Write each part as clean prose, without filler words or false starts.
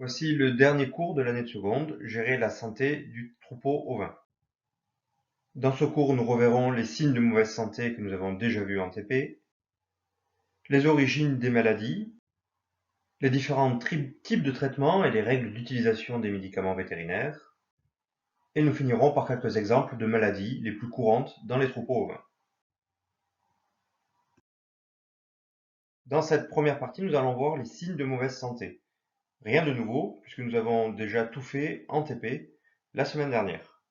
Voici le dernier cours de l'année de seconde, gérer la santé du troupeau ovin. Dans ce cours, nous reverrons les signes de mauvaise santé que nous avons déjà vus en TP, les origines des maladies, les différents types de traitements et les règles d'utilisation des médicaments vétérinaires, et nous finirons par quelques exemples de maladies les plus courantes dans les troupeaux ovins. Dans cette première partie, nous allons voir les signes de mauvaise santé. Rien de nouveau, puisque nous avons déjà tout fait en TP la semaine dernière.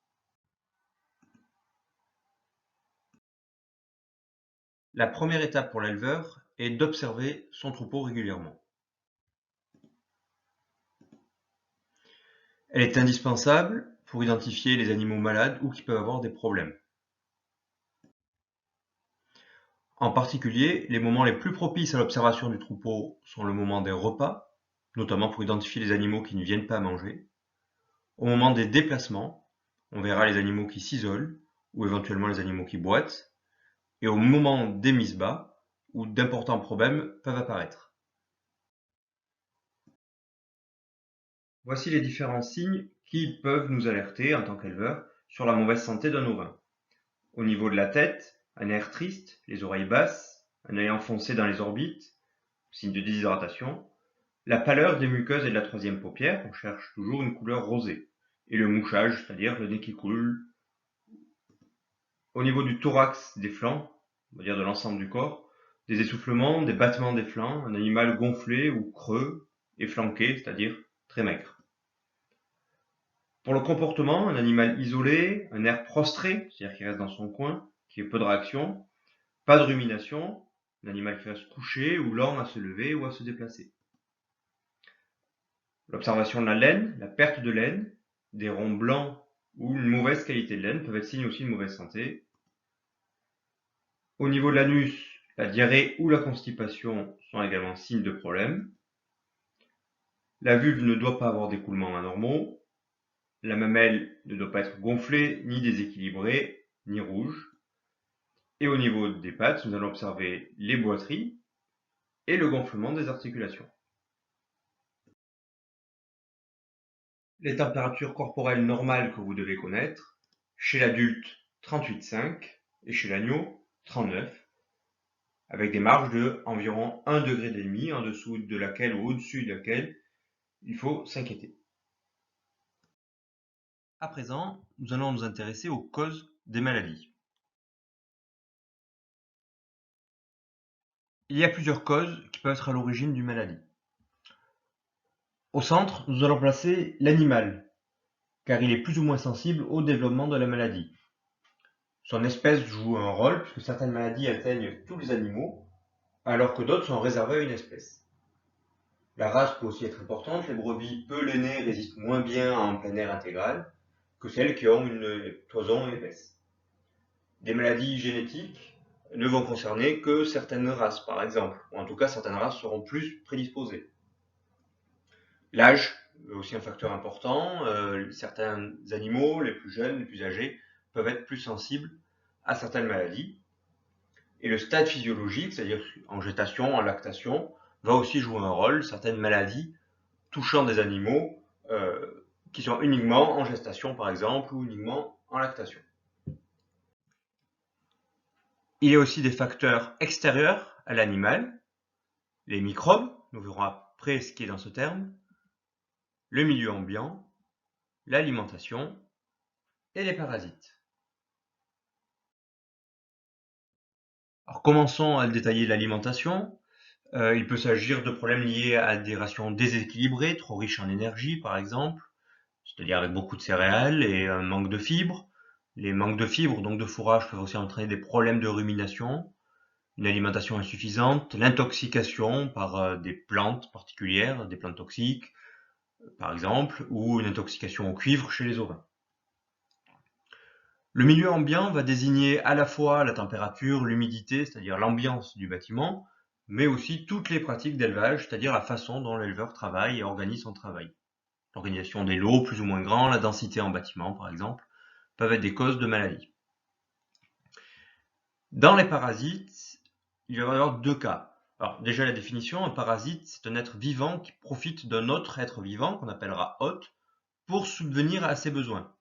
La première étape pour l'éleveur est d'observer son troupeau régulièrement. Elle est indispensable pour identifier les animaux malades ou qui peuvent avoir des problèmes. En particulier, les moments les plus propices à l'observation du troupeau sont le moment des repas, notamment pour identifier les animaux qui ne viennent pas manger. Au moment des déplacements, on verra les animaux qui s'isolent ou éventuellement les animaux qui boitent. Et au moment des mises bas, où d'importants problèmes peuvent apparaître. Voici les différents signes qui peuvent nous alerter en tant qu'éleveur sur la mauvaise santé d'un ovin. Au niveau de la tête, un air triste, les oreilles basses, un œil enfoncé dans les orbites, signe de déshydratation, la pâleur des muqueuses et de la troisième paupière, on cherche toujours une couleur rosée, et le mouchage, c'est-à-dire le nez qui coule. Au niveau du thorax, des flancs, on va dire de l'ensemble du corps, des essoufflements, des battements des flancs, un animal gonflé ou creux et flanqué, c'est-à-dire très maigre. Pour le comportement, un animal isolé, un air prostré, c'est-à-dire qui reste dans son coin, qui a peu de réaction, pas de rumination, un animal qui reste couché ou lent à se lever ou à se déplacer. L'observation de la laine, la perte de laine, des ronds blancs ou une mauvaise qualité de laine peuvent être signes aussi de mauvaise santé. Au niveau de l'anus, la diarrhée ou la constipation sont également signes de problème. La vulve ne doit pas avoir d'écoulements anormaux. La mamelle ne doit pas être gonflée, ni déséquilibrée, ni rouge. Et au niveau des pattes, nous allons observer les boiteries et le gonflement des articulations. Les températures corporelles normales que vous devez connaître, chez l'adulte 38,5 et chez l'agneau 39, avec des marges de environ 1,5 degré en dessous de laquelle ou au-dessus de laquelle il faut s'inquiéter. À présent, nous allons nous intéresser aux causes des maladies. Il y a plusieurs causes qui peuvent être à l'origine d'une maladie. Au centre, nous allons placer l'animal, car il est plus ou moins sensible au développement de la maladie. Son espèce joue un rôle, puisque certaines maladies atteignent tous les animaux, alors que d'autres sont réservées à une espèce. La race peut aussi être importante, les brebis peu lainées résistent moins bien en plein air intégral que celles qui ont une toison épaisse. Des maladies génétiques ne vont concerner que certaines races, par exemple, ou en tout cas certaines races seront plus prédisposées. L'âge est aussi un facteur important. Certains animaux, les plus jeunes, les plus âgés, peuvent être plus sensibles à certaines maladies. Et le stade physiologique, c'est-à-dire en gestation, en lactation, va aussi jouer un rôle. Certaines maladies touchant des animaux qui sont uniquement en gestation, par exemple, ou uniquement en lactation. Il y a aussi des facteurs extérieurs à l'animal, les microbes, nous verrons après ce qui est dans ce terme, le milieu ambiant, l'alimentation et les parasites. Alors commençons à détailler l'alimentation. Il peut s'agir de problèmes liés à des rations déséquilibrées, trop riches en énergie par exemple, c'est-à-dire avec beaucoup de céréales et un manque de fibres. Les manques de fibres, donc de fourrage, peuvent aussi entraîner des problèmes de rumination, une alimentation insuffisante, l'intoxication par des plantes particulières, des plantes toxiques par exemple, ou une intoxication au cuivre chez les ovins. Le milieu ambiant va désigner à la fois la température, l'humidité, c'est-à-dire l'ambiance du bâtiment, mais aussi toutes les pratiques d'élevage, c'est-à-dire la façon dont l'éleveur travaille et organise son travail. L'organisation des lots plus ou moins grands, la densité en bâtiment par exemple, peuvent être des causes de maladies. Dans les parasites, il va y avoir deux cas. Alors déjà la définition, un parasite, c'est un être vivant qui profite d'un autre être vivant, qu'on appellera hôte, pour subvenir à ses besoins.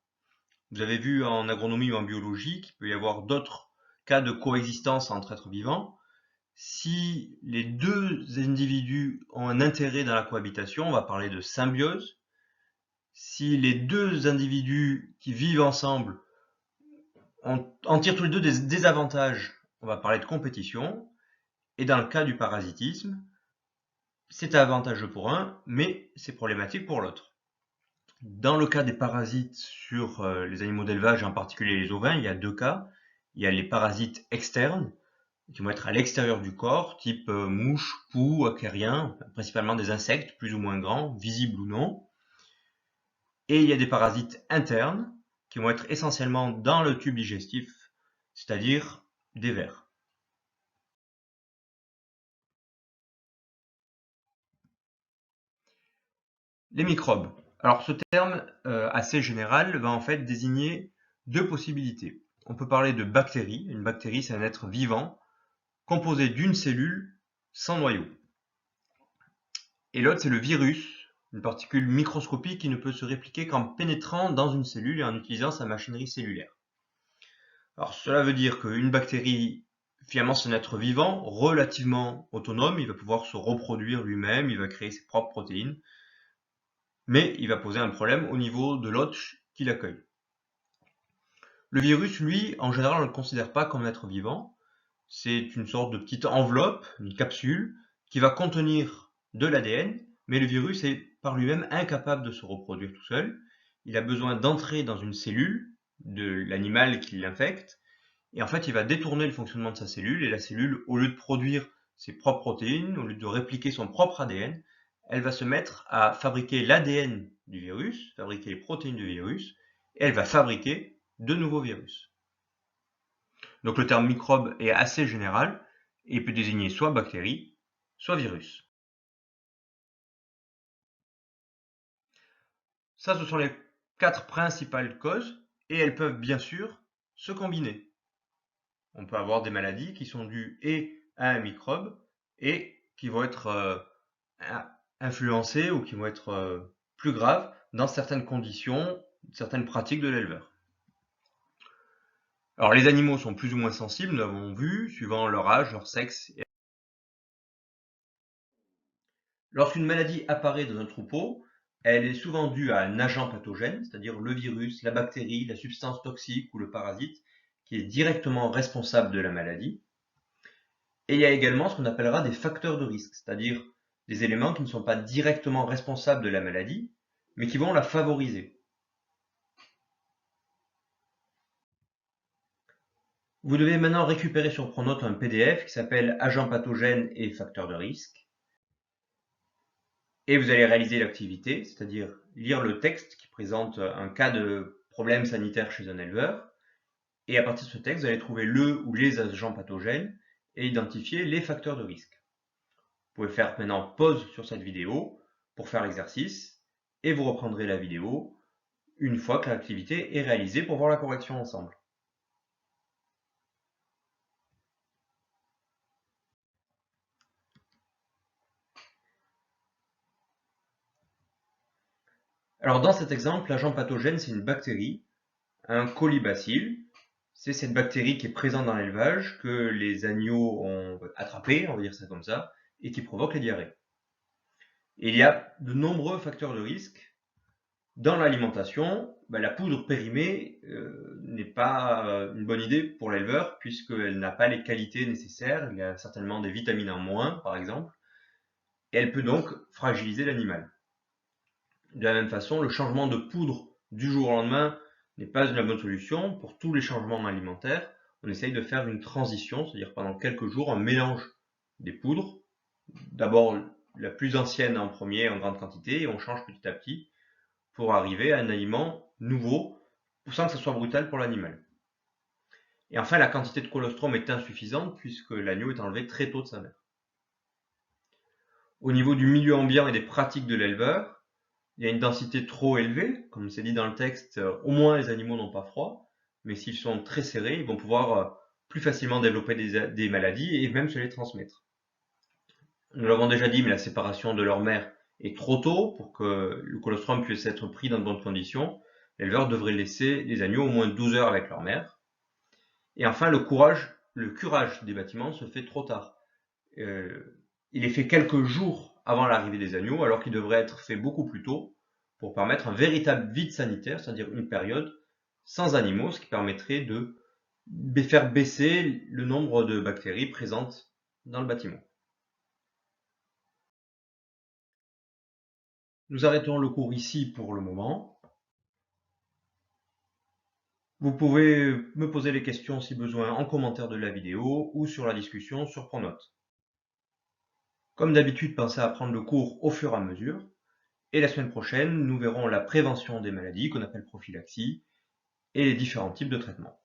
Vous avez vu en agronomie ou en biologie qu'il peut y avoir d'autres cas de coexistence entre êtres vivants. Si les deux individus ont un intérêt dans la cohabitation, on va parler de symbiose. Si les deux individus qui vivent ensemble en tirent tous les deux des désavantages, on va parler de compétition. Et dans le cas du parasitisme, c'est avantageux pour un, mais c'est problématique pour l'autre. Dans le cas des parasites sur les animaux d'élevage, en particulier les ovins, il y a deux cas. Il y a les parasites externes, qui vont être à l'extérieur du corps, type mouches, poux, acariens, principalement des insectes plus ou moins grands, visibles ou non. Et il y a des parasites internes, qui vont être essentiellement dans le tube digestif, c'est-à-dire des vers. Les microbes. Alors ce terme assez général va en fait désigner deux possibilités. On peut parler de bactéries. Une bactérie, c'est un être vivant composé d'une cellule sans noyau. Et l'autre, c'est le virus, une particule microscopique qui ne peut se répliquer qu'en pénétrant dans une cellule et en utilisant sa machinerie cellulaire. Alors cela veut dire qu'une bactérie, finalement, c'est un être vivant relativement autonome, il va pouvoir se reproduire lui-même, il va créer ses propres protéines, mais il va poser un problème au niveau de l'hôte qui l'accueille. Le virus, lui, en général, on ne le considère pas comme un être vivant. C'est une sorte de petite enveloppe, une capsule, qui va contenir de l'ADN, mais le virus est par lui-même incapable de se reproduire tout seul. Il a besoin d'entrer dans une cellule de l'animal qui l'infecte, et en fait, il va détourner le fonctionnement de sa cellule, et la cellule, au lieu de produire ses propres protéines, au lieu de répliquer son propre ADN, elle va se mettre à fabriquer l'ADN du virus, fabriquer les protéines du virus, et elle va fabriquer de nouveaux virus. Donc le terme microbe est assez général et peut désigner soit bactérie, soit virus. Ça, ce sont les 4 principales causes et elles peuvent bien sûr se combiner. On peut avoir des maladies qui sont dues et à un microbe et qui vont être influencées ou qui vont être plus graves dans certaines conditions, certaines pratiques de l'éleveur. Alors les animaux sont plus ou moins sensibles, nous l'avons vu, suivant leur âge, leur sexe. Lorsqu'une maladie apparaît dans un troupeau, elle est souvent due à un agent pathogène, c'est-à-dire le virus, la bactérie, la substance toxique ou le parasite, qui est directement responsable de la maladie. Et il y a également ce qu'on appellera des facteurs de risque, c'est-à-dire des éléments qui ne sont pas directement responsables de la maladie, mais qui vont la favoriser. Vous devez maintenant récupérer sur Pronote un PDF qui s'appelle Agents pathogènes et facteurs de risque. Et vous allez réaliser l'activité, c'est-à-dire lire le texte qui présente un cas de problème sanitaire chez un éleveur. Et à partir de ce texte, vous allez trouver le ou les agents pathogènes et identifier les facteurs de risque. Vous pouvez faire maintenant pause sur cette vidéo pour faire l'exercice et vous reprendrez la vidéo une fois que l'activité est réalisée pour voir la correction ensemble. Alors dans cet exemple, l'agent pathogène, c'est une bactérie, un colibacille. C'est cette bactérie qui est présente dans l'élevage, que les agneaux ont attrapée, on va dire ça comme ça, et qui provoque les diarrhées. Et il y a de nombreux facteurs de risque. Dans l'alimentation, la poudre périmée n'est pas une bonne idée pour l'éleveur, puisqu'elle n'a pas les qualités nécessaires. Il y a certainement des vitamines en moins, par exemple, et elle peut donc fragiliser l'animal. De la même façon, le changement de poudre du jour au lendemain n'est pas une bonne solution. Pour tous les changements alimentaires, on essaye de faire une transition, c'est-à-dire pendant quelques jours, un mélange des poudres. D'abord la plus ancienne en premier, en grande quantité, et on change petit à petit pour arriver à un aliment nouveau, sans que ce soit brutal pour l'animal. Et enfin, la quantité de colostrum est insuffisante puisque l'agneau est enlevé très tôt de sa mère. Au niveau du milieu ambiant et des pratiques de l'éleveur, il y a une densité trop élevée, comme c'est dit dans le texte, au moins les animaux n'ont pas froid, mais s'ils sont très serrés, ils vont pouvoir plus facilement développer des maladies et même se les transmettre. Nous l'avons déjà dit, mais la séparation de leur mère est trop tôt pour que le colostrum puisse être pris dans de bonnes conditions. L'éleveur devrait laisser les agneaux au moins 12 heures avec leur mère. Et enfin, le curage des bâtiments se fait trop tard. Il est fait quelques jours avant l'arrivée des agneaux, alors qu'il devrait être fait beaucoup plus tôt pour permettre un véritable vide sanitaire, c'est-à-dire une période sans animaux, ce qui permettrait de faire baisser le nombre de bactéries présentes dans le bâtiment. Nous arrêtons le cours ici pour le moment. Vous pouvez me poser les questions si besoin en commentaire de la vidéo ou sur la discussion sur Pronote. Comme d'habitude, pensez à prendre le cours au fur et à mesure. Et la semaine prochaine, nous verrons la prévention des maladies qu'on appelle prophylaxie et les différents types de traitements.